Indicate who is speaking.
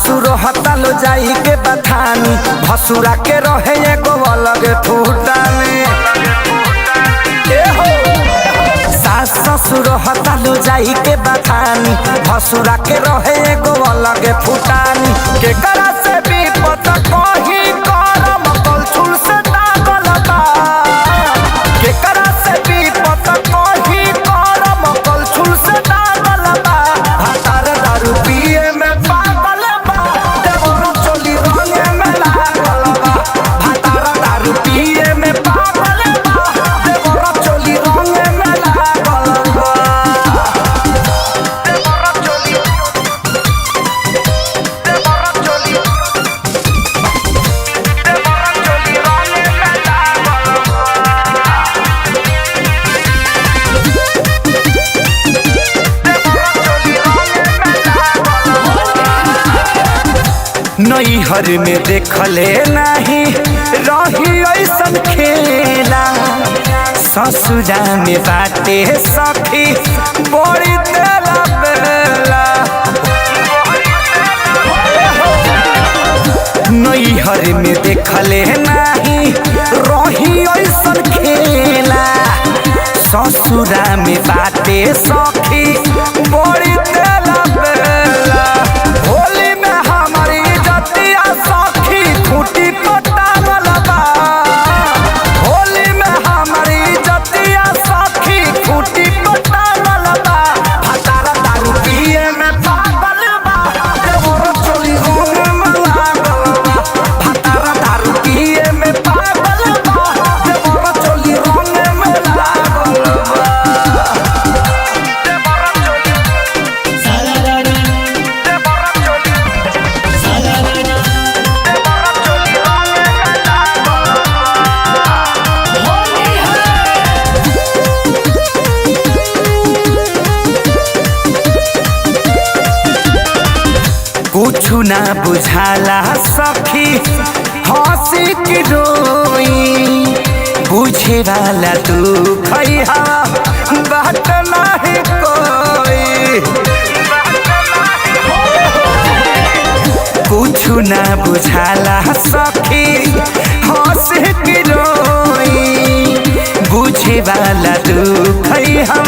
Speaker 1: ससुर हतालो जाई के बथानी भसुरा के रहे एगो अलग फूटानी। सास ससुर हतालो जाई के बथानी भसुरा के रहे एगो अलग फूटानी। के करा से भी पता कही करम कलछुल से दागल बा। के करा से भी पता कही करम कलछुल से दागल बा। भातार दारू पिए में पागल बा, देवर चोली रंगे में लागल बा। भातार दारू पिए में पागल बा, देवर चोली रंगे में लागल बा। देवर चोली रंगे में लागल नैहर में देखले नहीं रही ऐसन खेला। ससुरा में बाटे सखी बड़ी तेला बेला। नैहर में देखले नहीं रही ऐसन खेला। ससुरा में बाटे सखी बड़ी तेला बेला। होली में हमारी जतिया सखी खूटी पटावल बा। होली में हमारी जतिया सखी खूटी पटावल बा। भातार दारू पिए में पागल बा, देवर चोली रंगे में लागल बा। भातार दारू पिए में पागल बा, देवर चोली रंगे में लागल बा। कुछु ना बुझाला सखी हंसी की रोई। बुझे वाला तू खैहा बात नहीं कोई। कुछु ना बुझाला सखी हंसी की रोई। बुझे वाला तू खैहा